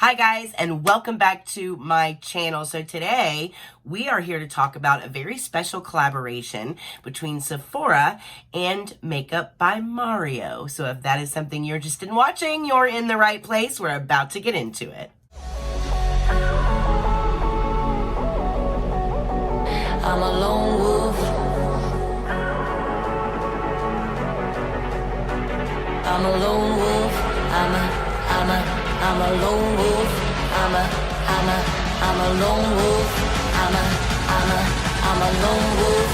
Hi guys, and welcome back to my channel. So today we are here to talk about a very special collaboration between Sephora and Makeup by Mario. So if that is something you're interested in watching, you're in the right place. We're about to get into it. I'm a lone wolf. I'm a lone wolf. I'm a lone wolf. I'm a lone wolf. I'm a lone wolf.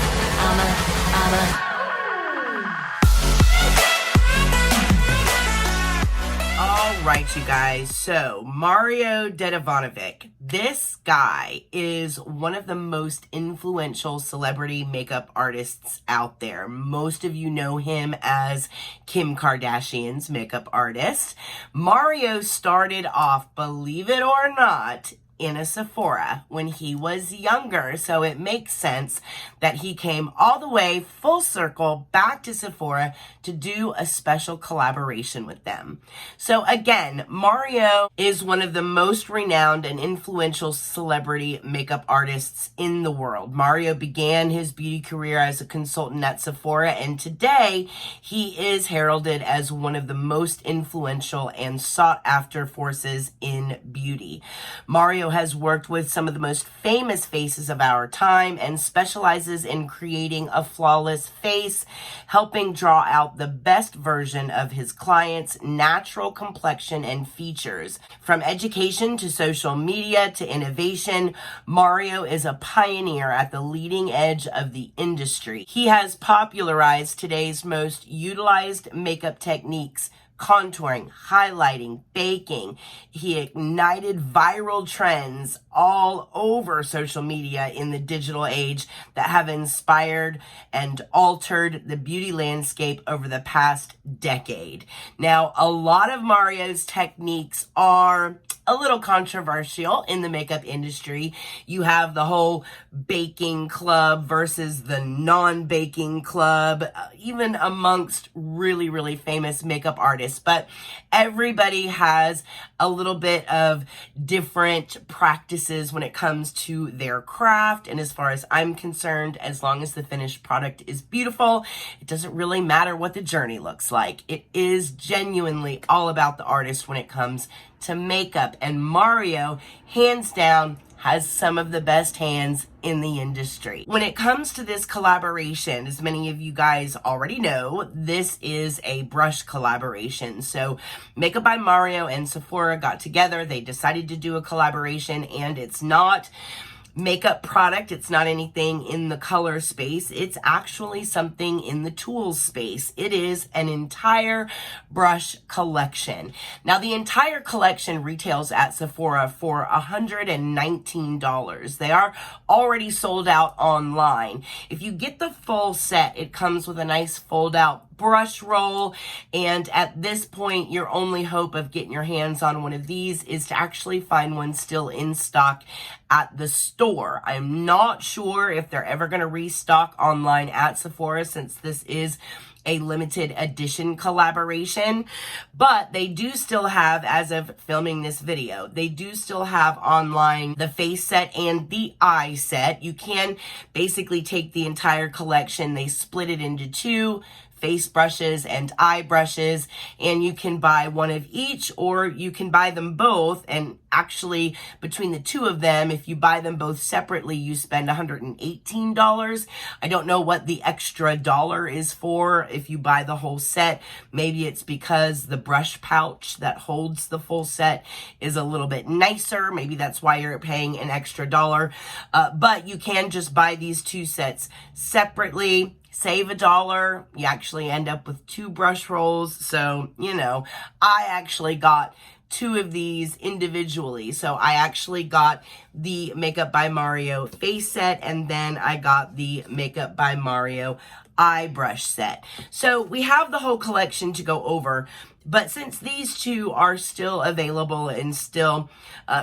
All right, you guys. So Mario Dedivanovic, this guy is one of the most influential celebrity makeup artists out there. Most of you know him as Kim Kardashian's makeup artist. Mario started off, believe it or not, in a Sephora when he was younger. So it makes sense that he came all the way full circle back to Sephora to do a special collaboration with them. So again, Mario is one of the most renowned and influential celebrity makeup artists in the world. Mario began his beauty career as a consultant at Sephora, and today he is heralded as one of the most influential and sought after forces in beauty. Mario has worked with some of the most famous faces of our time and specializes in creating a flawless face, helping draw out the best version of his clients' natural complexion and features. From education to social media to innovation, Mario is a pioneer at the leading edge of the industry. He has popularized today's most utilized makeup techniques: contouring, highlighting, baking. He ignited viral trends all over social media in the digital age that have inspired and altered the beauty landscape over the past decade. Now, a lot of Mario's techniques are a little controversial in the makeup industry. You have the whole baking club versus the non-baking club, even amongst really, really famous makeup artists. But everybody has a little bit of different practices when it comes to their craft. And as far as I'm concerned, as long as the finished product is beautiful, it doesn't really matter what the journey looks like. It is genuinely all about the artist when it comes to makeup, and Mario, hands down, has some of the best hands in the industry. When it comes to this collaboration, as many of you guys already know, this is a brush collaboration. So Makeup by Mario and Sephora got together. They decided to do a collaboration, and it's not makeup product. It's not anything in the color space. It's actually something in the tools space. It is an entire brush collection. Now, the entire collection retails at Sephora for $119. They are already sold out online. If you get the full set, it comes with a nice fold-out brush roll, and at this point your only hope of getting your hands on one of these is to actually find one still in stock at the store. I'm not sure if they're ever going to restock online at Sephora, since this is a limited edition collaboration, but they do still have, as of filming this video, they do still have online the face set and the eye set. You can basically take the entire collection. They split it into two: face brushes and eye brushes, and you can buy one of each, or you can buy them both. And actually, between the two of them, if you buy them both separately, you spend $118. I don't know what the extra dollar is for if you buy the whole set. Maybe it's because the brush pouch that holds the full set is a little bit nicer. Maybe that's why you're paying an extra dollar. But you can just buy these two sets separately, save $1. You actually end up with two brush rolls. So, you know, I actually got two of these individually. So I actually got the Makeup by Mario face set, and then I got the Makeup by Mario eye brush set. So we have the whole collection to go over, but since these two are still available and still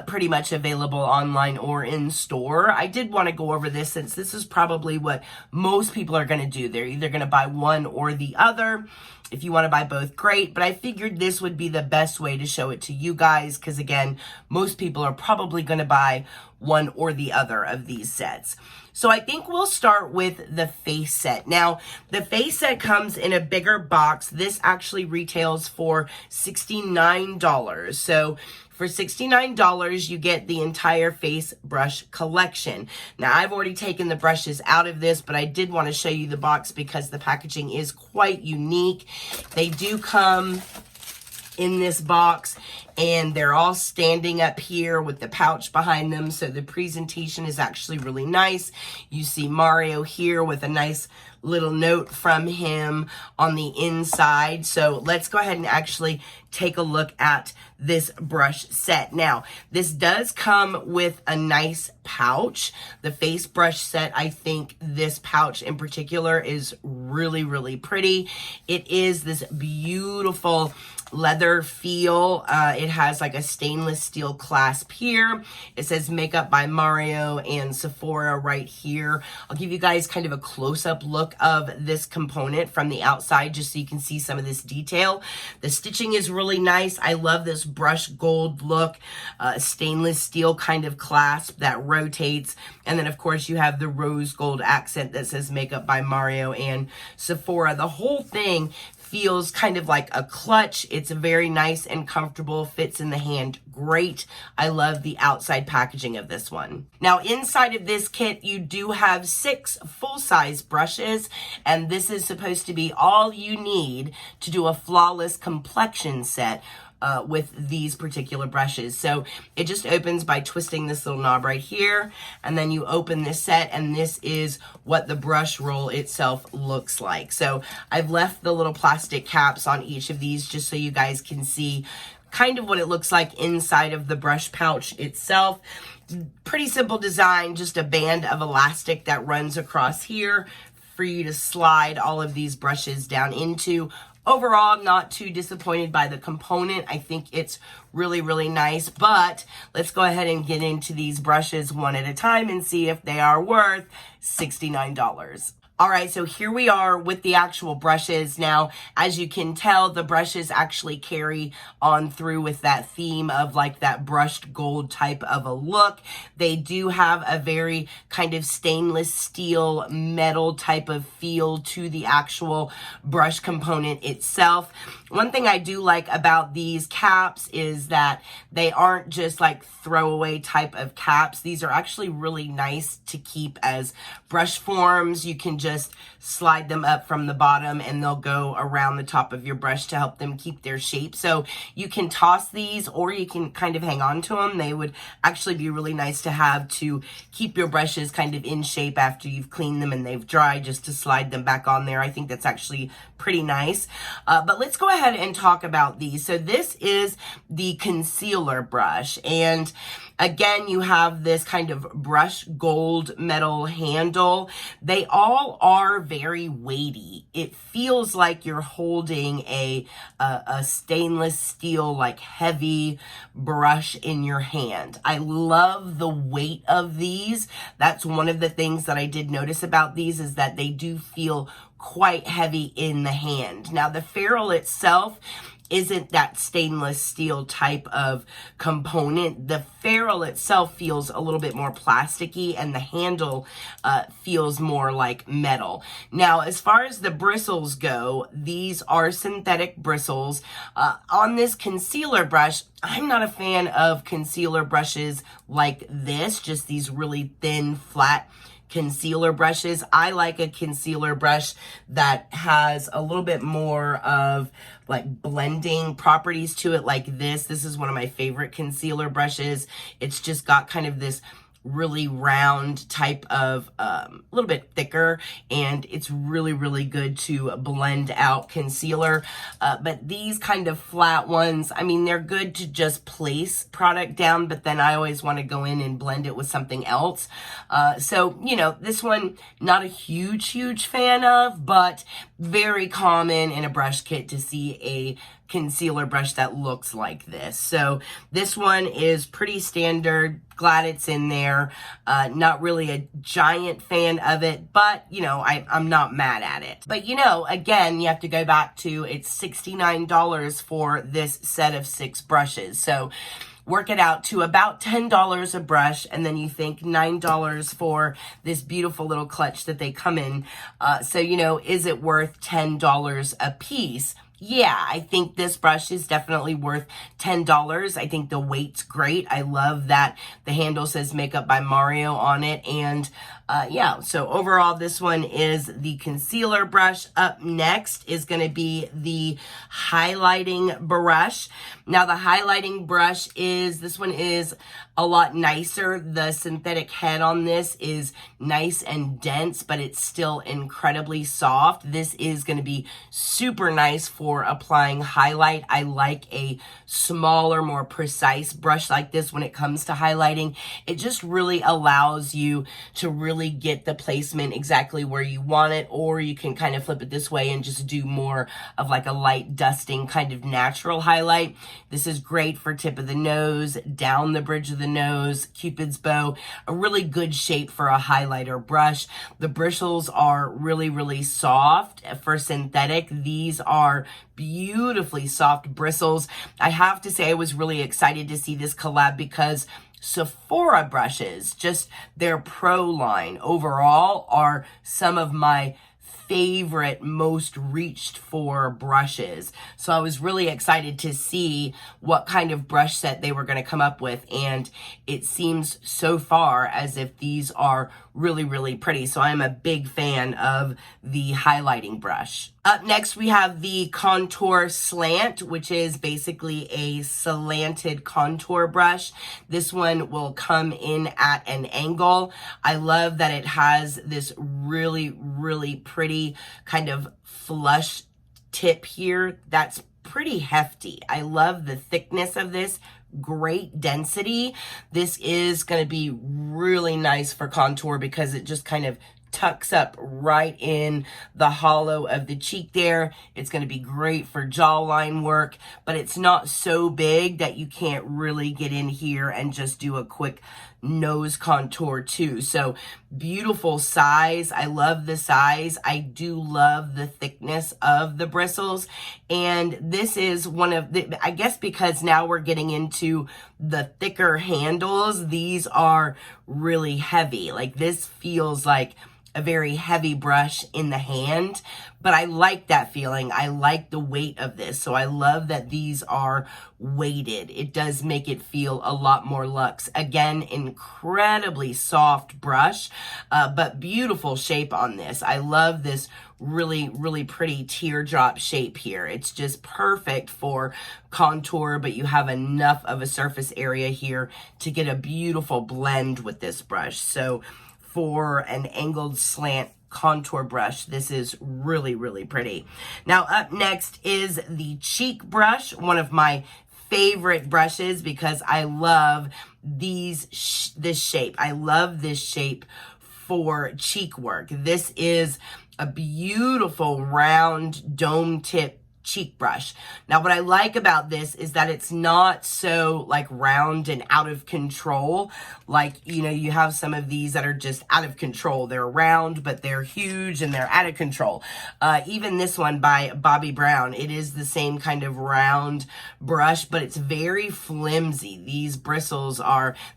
pretty much available online or in store, I did want to go over this since this is probably what most people are going to do. They're either going to buy one or the other. If you want to buy both, great. But I figured this would be the best way to show it to you guys because, again, most people are probably going to buy one or the other of these sets. So I think we'll start with the face set. Now, the face set comes in a bigger box. This actually retails for $69. So for $69, you get the entire face brush collection. Now, I've already taken the brushes out of this, but I did want to show you the box because the packaging is quite unique. They do come in this box and they're all standing up here with the pouch behind them, so the presentation is actually really nice. You see Mario here with a nice little note from him on the inside. So let's go ahead and actually take a look at this brush set. Now, this does come with a nice pouch. The face brush set, I think this pouch in particular is really, really pretty. It is this beautiful leather feel. It has like a stainless steel clasp here. It says makeup by Mario and Sephora right here. I'll give you guys kind of a close-up look of this component from the outside just so you can see some of this detail. The stitching is really nice. I love this brush gold look, stainless steel kind of clasp that rotates. And then of course you have the rose gold accent that says makeup by Mario and Sephora. The whole thing feels kind of like a clutch. It's very nice and comfortable, fits in the hand great. I love the outside packaging of this one. Now, inside of this kit, you do have 6 full-size brushes, and this is supposed to be all you need to do a flawless complexion set with these particular brushes. So it just opens by twisting this little knob right here, and then you open this set, and this is what the brush roll itself looks like. So I've left the little plastic caps on each of these just so you guys can see kind of what it looks like inside of the brush pouch itself. Pretty simple design, just a band of elastic that runs across here for you to slide all of these brushes down into. Overall, I'm not too disappointed by the component. I think it's really, really nice, but let's go ahead and get into these brushes one at a time and see if they are worth $69. All right, so here we are with the actual brushes. Now, as you can tell, the brushes actually carry on through with that theme of like that brushed gold type of a look. They do have a very kind of stainless steel metal type of feel to the actual brush component itself. One thing I do like about these caps is that they aren't just like throwaway type of caps. These are actually really nice to keep as brush forms. You can just slide them up from the bottom and they'll go around the top of your brush to help them keep their shape. So you can toss these or you can kind of hang on to them. They would actually be really nice to have to keep your brushes kind of in shape after you've cleaned them and they've dried, just to slide them back on there. I think that's actually pretty nice. But let's go ahead and talk about these. So this is the concealer brush, and again, you have this kind of brush gold metal handle. They all are very weighty. It feels like you're holding a stainless steel, like heavy brush in your hand. I love the weight of these. That's one of the things that I did notice about these, is that they do feel quite heavy in the hand. Now, the ferrule itself isn't that stainless steel type of component. The ferrule itself feels a little bit more plasticky, and the handle feels more like metal. Now, as far as the bristles go, these are synthetic bristles. On this concealer brush, I'm not a fan of concealer brushes like this, just these really thin, flat concealer brushes. I like a concealer brush that has a little bit more of like blending properties to it, like this. This is one of my favorite concealer brushes. It's just got kind of this really round type of, a little bit thicker, and it's really, really good to blend out concealer. But these kind of flat ones, I mean, they're good to just place product down, but then I always want to go in and blend it with something else. So, you know, this one, not a huge fan of, but very common in a brush kit to see a concealer brush that looks like this. So this one is pretty standard. Glad it's in there. Not really a giant fan of it, but you know, I'm not mad at it. But you know, again, you have to go back to, it's $69 for this set of 6 brushes. So work it out to about $10 a brush, and then you think $9 for this beautiful little clutch that they come in. So, you know, is it worth $10 a piece? Yeah, I think this brush is definitely worth $10. I think the weight's great. I love that the handle says Makeup by Mario on it. And yeah, so overall, this one is the concealer brush. Up next is going to be the highlighting brush. Now, the highlighting brush this one is a lot nicer. The synthetic head on this is nice and dense, but it's still incredibly soft. This is going to be super nice for applying highlight. I like a smaller, more precise brush like this when it comes to highlighting. It just really allows you to really get the placement exactly where you want it, or you can kind of flip it this way and just do more of like a light dusting kind of natural highlight. This is great for tip of the nose, down the bridge of the nose, Cupid's bow, a really good shape for a highlighter brush. The bristles are really soft for synthetic. These are beautifully soft bristles. I have to say I was really excited to see this collab because Sephora brushes, just their pro line overall, are some of my favorite, most reached for brushes. So I was really excited to see what kind of brush set they were going to come up with, and it seems so far as if these are really pretty. So I'm a big fan of the highlighting brush. Up next, we have the Contour Slant, which is basically a slanted contour brush. This one will come in at an angle. I love that it has this really pretty kind of flush tip here. That's pretty hefty. I love the thickness of this. Great density. This is going to be really nice for contour because it just kind of tucks up right in the hollow of the cheek there. It's going to be great for jawline work, but it's not so big that you can't really get in here and just do a quick nose contour too. So beautiful size. I love the size. I do love the thickness of the bristles. And this is one of the, I guess because now we're getting into the thicker handles, these are really heavy. Like this feels like a very heavy brush in the hand, but I like that feeling. I like the weight of this. So I love that these are weighted. It does make it feel a lot more luxe. Again, incredibly soft brush, but beautiful shape on this. I love this really pretty teardrop shape here. It's just perfect for contour, but you have enough of a surface area here to get a beautiful blend with this brush. So for an angled slant contour brush, this is really pretty. Now up next is the cheek brush, one of my favorite brushes because I love this shape. I love this shape for cheek work. This is a beautiful round dome tip cheek brush. Now, what I like about this is that it's not so like round and out of control. Like, you know, you have some of these that are just out of control. They're round, but they're huge and they're out of control. Even this one by Bobbi Brown, it is the same kind of round brush, but it's very flimsy. These bristles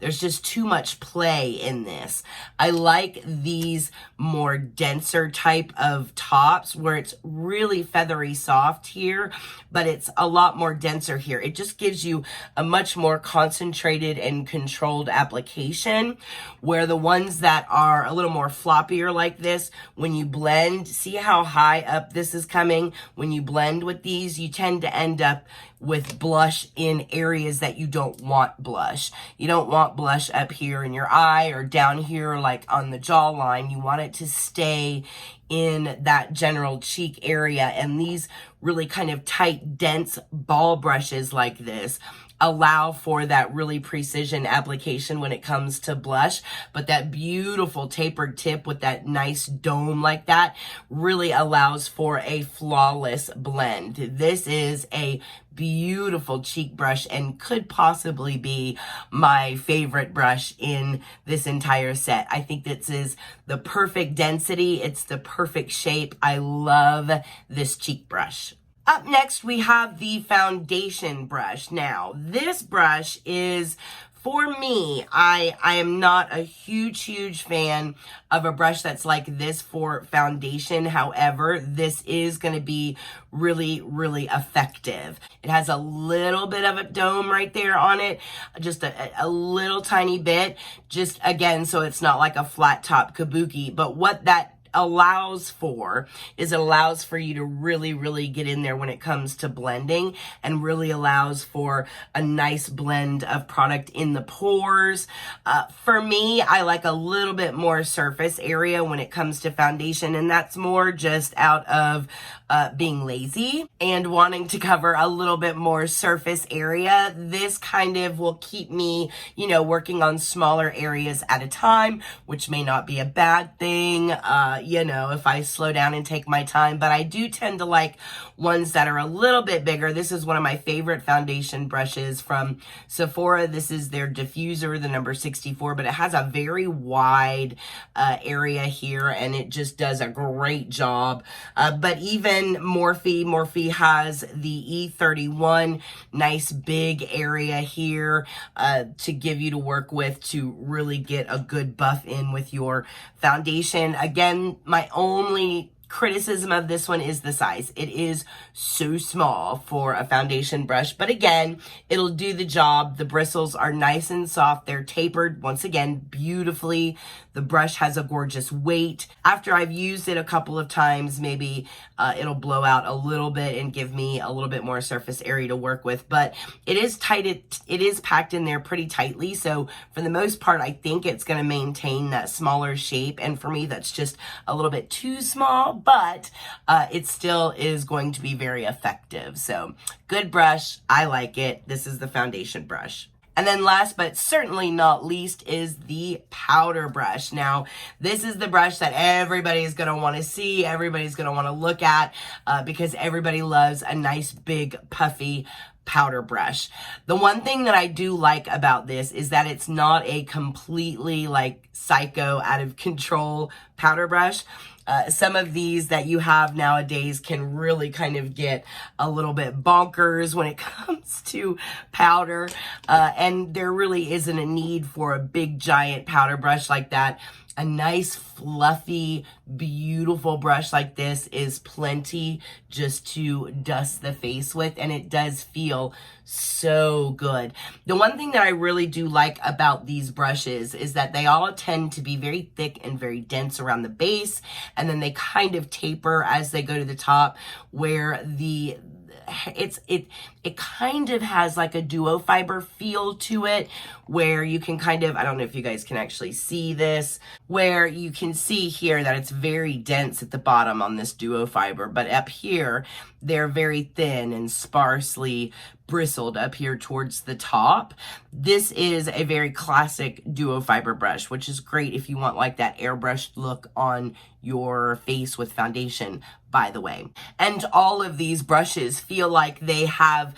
there's just too much play in this. I like these more denser type of tops where it's really feathery soft here, but it's a lot more denser here. It just gives you a much more concentrated and controlled application, where the ones that are a little more floppier like this, when you blend, see how high up this is coming? When you blend with these, you tend to end up with blush in areas that you don't want blush. You don't want blush up here in your eye or down here like on the jawline. You want it to stay in that general cheek area, and these really kind of tight, dense ball brushes like this allow for that really precision application when it comes to blush, but that beautiful tapered tip with that nice dome like that really allows for a flawless blend. This is a beautiful cheek brush and could possibly be my favorite brush in this entire set. I think this is the perfect density. It's the perfect shape. I love this cheek brush. Up next, we have the foundation brush. Now, this brush is, for me, I am not a huge fan of a brush that's like this for foundation. However, this is going to be really effective. It has a little bit of a dome right there on it, just a little tiny bit, just again, so it's not like a flat top kabuki. But what that allows for is it allows for you to really get in there when it comes to blending, and really allows for a nice blend of product in the pores. For me, I like a little bit more surface area when it comes to foundation, and that's more just out of being lazy and wanting to cover a little bit more surface area. This kind of will keep me, you know, working on smaller areas at a time, which may not be a bad thing, you know, if I slow down and take my time. But I do tend to like ones that are a little bit bigger. This is one of my favorite foundation brushes from Sephora. This is their diffuser, the number 64, but it has a very wide area here, and it just does a great job. But even Morphe has the E31, nice big area here to give you to work with to really get a good buff in with your foundation. Again, my only criticism of this one is the size. It is so small for a foundation brush, but again, it'll do the job. The bristles are nice and soft. They're tapered, once again, beautifully. The brush has a gorgeous weight. After I've used it a couple of times, maybe it'll blow out a little bit and give me a little bit more surface area to work with, but it is tight. It is packed in there pretty tightly, so for the most part, I think it's going to maintain that smaller shape, and for me, that's just a little bit too small, but it still is going to be very effective. So good brush. I like it. This is the foundation brush. And then last but certainly not least is the powder brush. Now, this is the brush that everybody's going to want to see, everybody's going to want to look at, because everybody loves a nice big puffy powder brush. The one thing that I do like about this is that it's not a completely like psycho out of control powder brush. Some of these that you have nowadays can really kind of get a little bit bonkers when it comes to powder, and there really isn't a need for a big giant powder brush like that. A nice, fluffy, beautiful brush like this is plenty just to dust the face with, and it does feel so good. The one thing that I really do like about these brushes is that they all tend to be very thick and very dense around the base, and then they kind of taper as they go to the top, where it kind of has like a duo fiber feel to it, where you can kind of, I don't know if you guys can actually see this, where you can see here that it's very dense at the bottom on this duo fiber, but up here they're very thin and sparsely bristled up here towards the top. This is a very classic duo fiber brush, which is great if you want like that airbrushed look on your face with foundation, by the way. And all of these brushes feel like they have,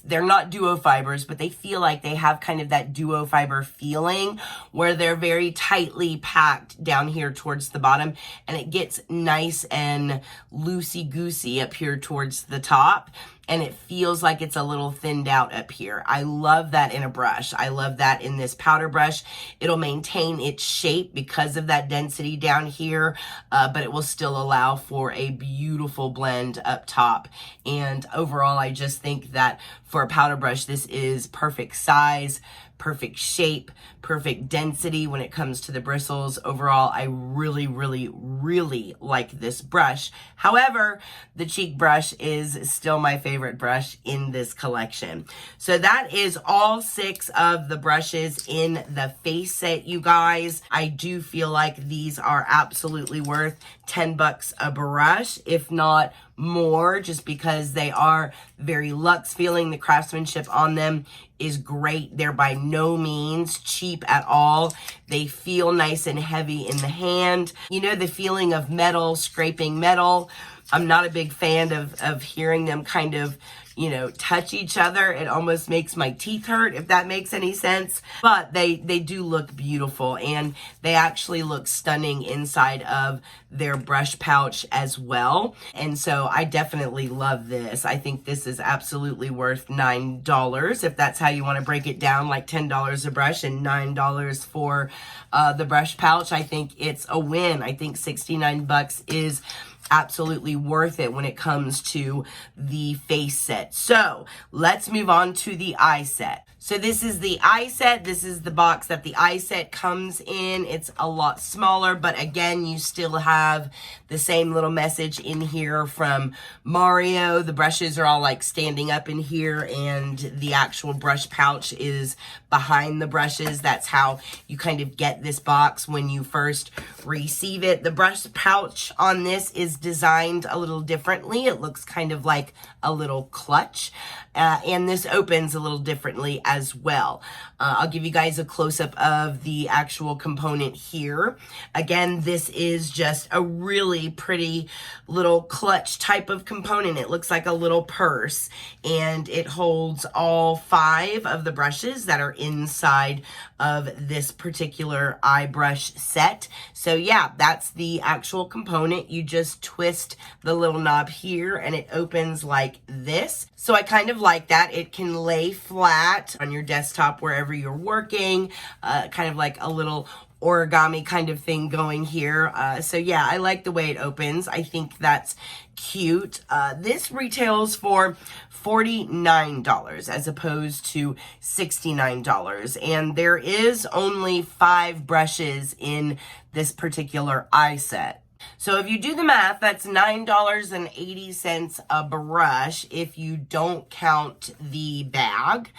they're not duo fibers, but they feel like they have kind of that duo fiber feeling, where they're very tightly packed down here towards the bottom, and it gets nice and loosey-goosey up here towards the top. and it feels like it's a little thinned out up here. I love that in a brush. I love that in this powder brush. It'll maintain its shape because of that density down here, but it will still allow for a beautiful blend up top. And overall, I just think that for a powder brush, this is perfect size, perfect shape, perfect density when it comes to the bristles. Overall, I really, really, really like this brush. However, the cheek brush is still my favorite brush in this collection. So that is all 6 of the brushes in the face set, you guys. I do feel like these are absolutely worth $10 a brush, if not more, just because they are very luxe feeling. The craftsmanship on them is great. They're by no means cheap at all. They feel nice and heavy in the hand. You know, the feeling of metal, scraping metal. I'm not a big fan of hearing them kind of, you know, touch each other. It almost makes my teeth hurt, if that makes any sense. But they do look beautiful, and they actually look stunning inside of their brush pouch as well. And so I definitely love this. I think this is absolutely worth $9, if that's how you want to break it down, like $10 a brush and $9 for the brush pouch. I think it's a win. I think $69 is absolutely worth it when it comes to the face set. So let's move on to the eye set. So this is the eye set. This is the box that the eye set comes in. It's a lot smaller, but again, you still have the same little message in here from Mario. The brushes are all like standing up in here, and the actual brush pouch is behind the brushes. That's how you kind of get this box when you first receive it. The brush pouch on this is designed a little differently. It looks kind of like a little clutch, and this opens a little differently as well. I'll give you guys a close-up of the actual component here. Again, this is just a really pretty little clutch type of component. It looks like a little purse, and it holds all 5 of the brushes that are inside of this particular eye brush set. So yeah, that's the actual component. You just twist the little knob here and it opens like this. So I kind of like that. It can lay flat on your desktop wherever you're working, kind of like a little origami kind of thing going here. So yeah, I like the way it opens. I think that's cute. This retails for $49 as opposed to $69, and there is only 5 brushes in this particular eye set. So if you do the math, that's $9.80 a brush if you don't count the bag.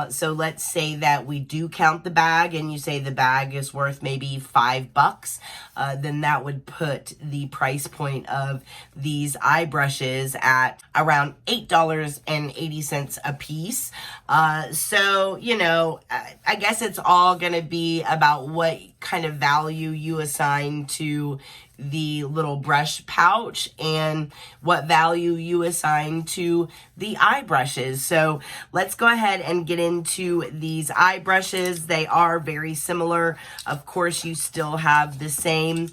So let's say that we do count the bag, and you say the bag is worth maybe $5, then that would put the price point of these eye brushes at around $8.80 a piece. So, you know, I guess it's all going to be about what kind of value you assign to the little brush pouch and what value you assign to the eye brushes. So let's go ahead and get into these eye brushes. They are very similar. Of course, you still have the same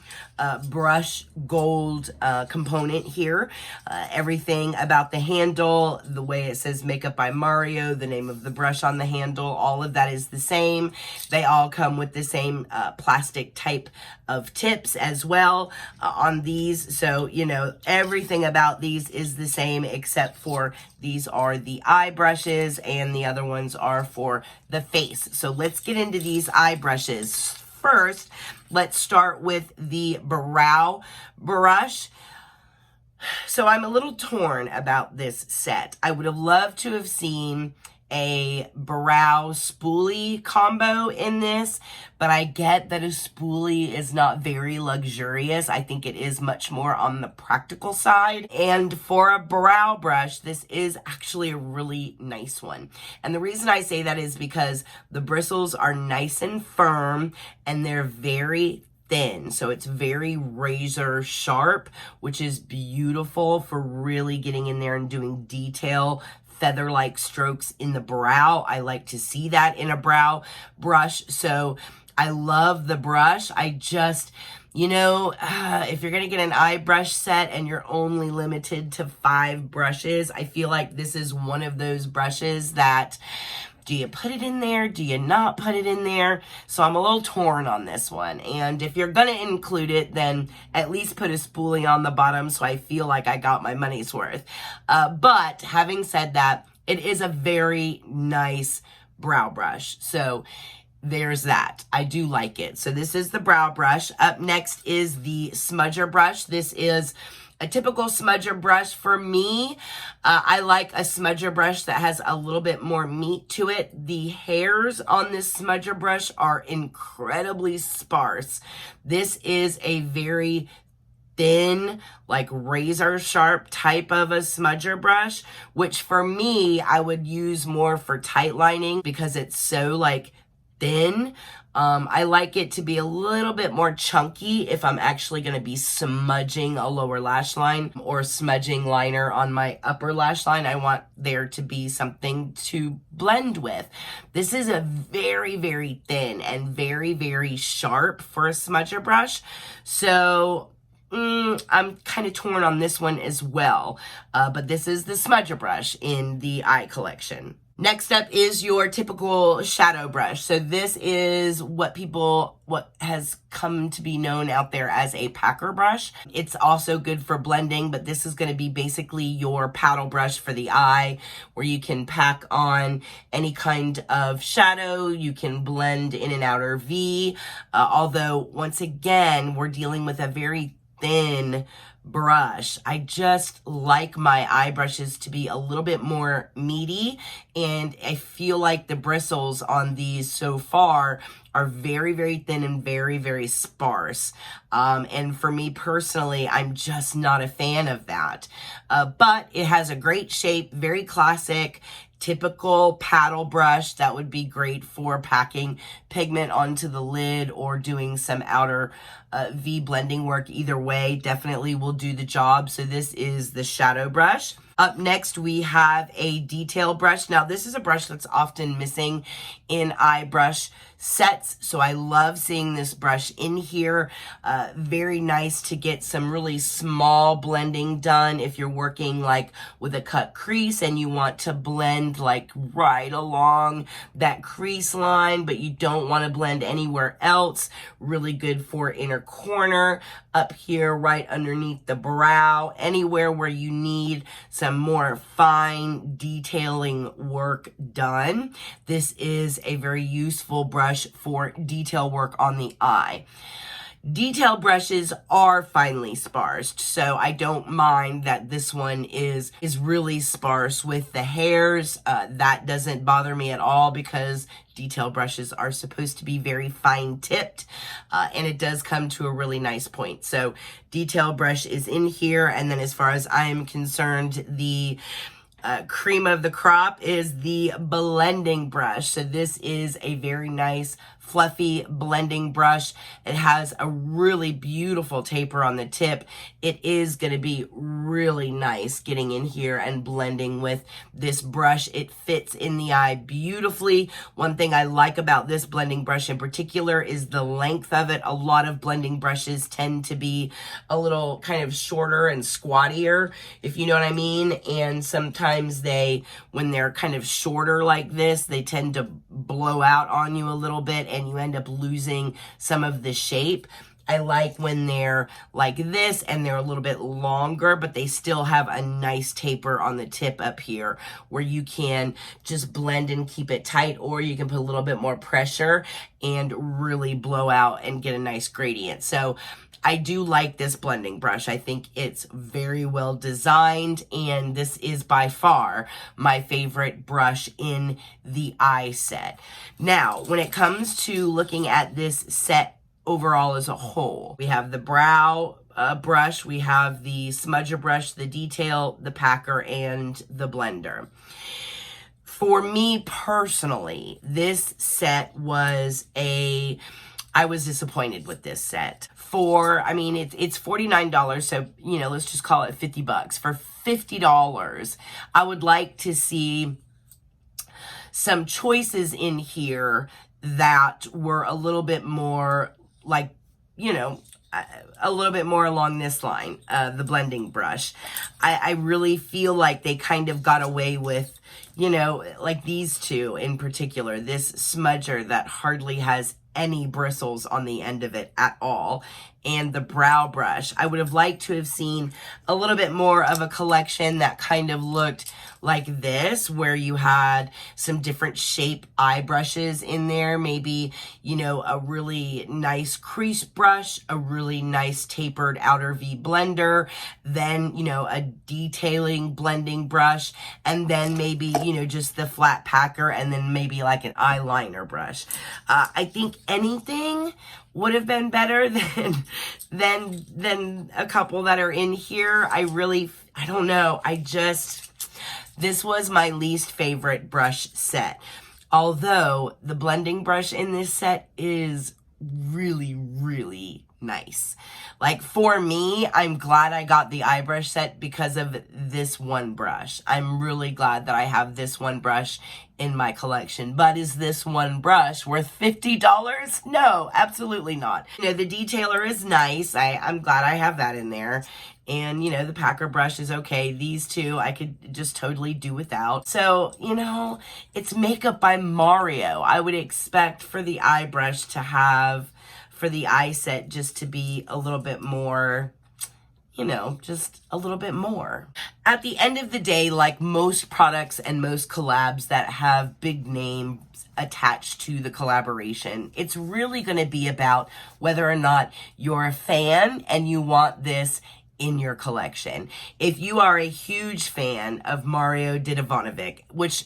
brush gold component here. Everything about the handle, the way it says Makeup by Mario, the name of the brush on the handle, all of that is the same. They all come with the same plastic type of tips as well on these. So, you know, everything about these is the same except for these are the eye brushes and the other ones are for the face. So let's get into these eye brushes. First, let's start with the brow brush. So I'm a little torn about this set. I would have loved to have seen a brow spoolie combo in this, but I get that a spoolie is not very luxurious. I think it is much more on the practical side. And for a brow brush, this is actually a really nice one. And the reason I say that is because the bristles are nice and firm and they're very thin, so it's very razor sharp, which is beautiful for really getting in there and doing detail feather-like strokes in the brow. I like to see that in a brow brush, so I love the brush. I just, You know, if you're going to get an eye brush set and you're only limited to 5 brushes, I feel like this is one of those brushes that, do you put it in there? Do you not put it in there? So I'm a little torn on this one. And if you're going to include it, then at least put a spoolie on the bottom so I feel like I got my money's worth. But having said that, it is a very nice brow brush. So there's that. I do like it. So this is the brow brush. Up next is the Smudger Brush. This is a typical smudger brush for me. I like a smudger brush that has a little bit more meat to it. The hairs on this smudger brush are incredibly sparse. This is a very thin, like razor sharp type of a smudger brush, which for me, I would use more for tight lining because it's so like thin. I like it to be a little bit more chunky if I'm actually going to be smudging a lower lash line or smudging liner on my upper lash line. I want there to be something to blend with. This is a very, very thin and very, very sharp for a smudger brush. So I'm kind of torn on this one as well. But this is the Smudger Brush in the eye collection. Next up is your typical shadow brush. So this is what has come to be known out there as a packer brush. It's also good for blending, but this is going to be basically your paddle brush for the eye, where you can pack on any kind of shadow. You can blend in an outer V. Although, once again, we're dealing with a very thin brush. I just like my eye brushes to be a little bit more meaty, and I feel like the bristles on these so far are very, very thin and very, very sparse. And for me personally, I'm just not a fan of that. But it has a great shape, very classic, typical paddle brush that would be great for packing pigment onto the lid or doing some outer V blending work. Either way, definitely will do the job. So this is the shadow brush. Up next, we have a detail brush. Now, this is a brush that's often missing in eye brush sets, so I love seeing this brush in here. Very nice to get some really small blending done if you're working like with a cut crease and you want to blend like right along that crease line, but you don't want to blend anywhere else. Really good for inner corner, up here right underneath the brow, anywhere where you need some more fine detailing work done. This is a very useful brush for detail work on the eye. Detail brushes are finely sparsed, so I don't mind that this one is really sparse with the hairs. That doesn't bother me at all because detail brushes are supposed to be very fine tipped, and it does come to a really nice point. So detail brush is in here, and then as far as I am concerned, the cream of the crop is the blending brush. So this is a very nice fluffy blending brush. It has a really beautiful taper on the tip. It is going to be really nice getting in here and blending with this brush. It fits in the eye beautifully. One thing I like about this blending brush in particular is the length of it. A lot of blending brushes tend to be a little kind of shorter and squattier, if you know what I mean. And sometimes when they're kind of shorter like this, they tend to blow out on you a little bit and you end up losing some of the shape. I like when they're like this and they're a little bit longer, but they still have a nice taper on the tip up here where you can just blend and keep it tight, or you can put a little bit more pressure and really blow out and get a nice gradient. So I do like this blending brush. I think it's very well designed, and this is by far my favorite brush in the eye set. Now, when it comes to looking at this set overall as a whole, we have the brow brush, we have the smudger brush, the detail, the packer, and the blender. For me personally, this set I was disappointed with this set. It's $49, so, let's just call it $50. For $50, I would like to see some choices in here that were a little bit more like you know, a little bit more along this line, the blending brush. I really feel like they kind of got away with, you know, like these two in particular, this smudger that hardly has any bristles on the end of it at all, and the brow brush. I would have liked to have seen a little bit more of a collection that kind of looked like this, where you had some different shape eye brushes in there, maybe, you know, a really nice crease brush, a really nice tapered outer V blender, then, you know, a detailing blending brush, and then maybe, you know, just the flat packer, and then maybe like an eyeliner brush. I think anything would have been better than a couple that are in here. I don't know. This was my least favorite brush set. Although the blending brush in this set is really, really nice. Like for me, I'm glad I got the eye brush set because of this one brush. I'm really glad that I have this one brush in my collection. But is this one brush worth $50? No, absolutely not. You know, the detailer is nice. I'm glad I have that in there. And, you know, the packer brush is okay. These two I could just totally do without. So, you know, it's makeup by Mario. I would expect for the eye brush to have, for the eye set just to be a little bit more, you know, just a little bit more. At the end of the day, like most products and most collabs that have big names attached to the collaboration, it's really going to be about whether or not you're a fan and you want this in your collection. If you are a huge fan of Mario Dedivanovic, which,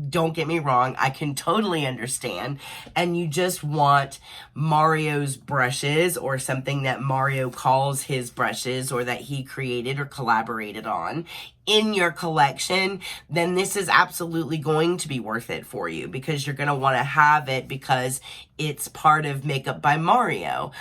don't get me wrong, I can totally understand, and you just want Mario's brushes or something that Mario calls his brushes or that he created or collaborated on in your collection, then this is absolutely going to be worth it for you, because you're going to want to have it because it's part of Makeup by Mario.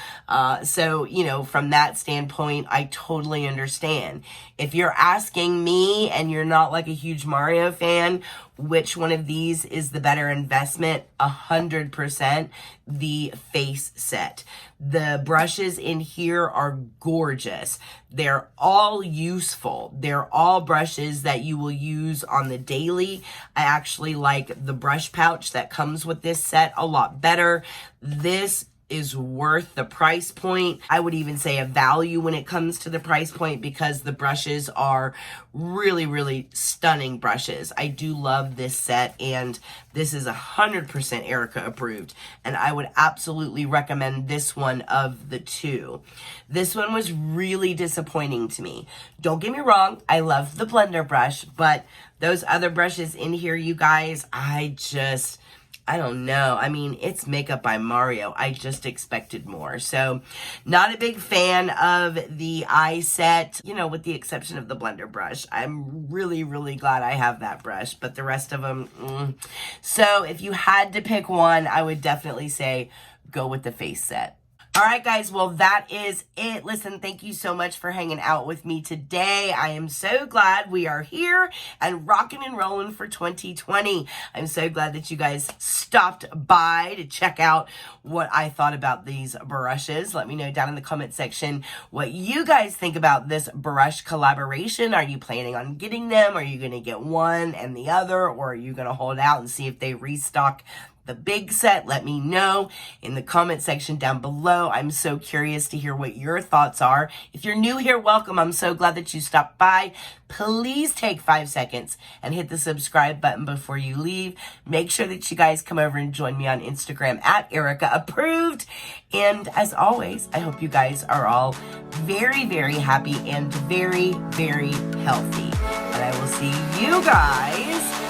So, you know, from that standpoint, I totally understand. If you're asking me and you're not like a huge Mario fan, which one of these is the better investment? 100% the face set. The brushes in here are gorgeous. They're all useful. They're all brushes that you will use on the daily. I actually like the brush pouch that comes with this set a lot better. This is worth the price point. I would even say a value when it comes to the price point, because the brushes are really, really stunning brushes. I do love this set, and this is 100% Erica approved, and I would absolutely recommend this one of the two. This one was really disappointing to me. Don't get me wrong, I love the blender brush, but those other brushes in here, you guys, I don't know. I mean, it's Makeup by Mario. I just expected more. So, not a big fan of the eye set, you know, with the exception of the blender brush. I'm really, really glad I have that brush, but the rest of them, So, if you had to pick one, I would definitely say go with the face set. All right, guys, well, that is it. Listen, thank you so much for hanging out with me today. I am so glad we are here and rocking and rolling for 2020. I'm so glad that you guys stopped by to check out what I thought about these brushes. Let me know down in the comment section what you guys think about this brush collaboration. Are you planning on getting them? Are you going to get one and the other? Or are you going to hold out and see if they restock the big set? Let me know in the comment section down below. I'm so curious to hear what your thoughts are. If you're new here, welcome. I'm so glad that you stopped by. Please take 5 seconds and hit the subscribe button before you leave. Make sure that you guys come over and join me on Instagram at Erica Approved. And as always, I hope you guys are all very, very happy and very, very healthy. And I will see you guys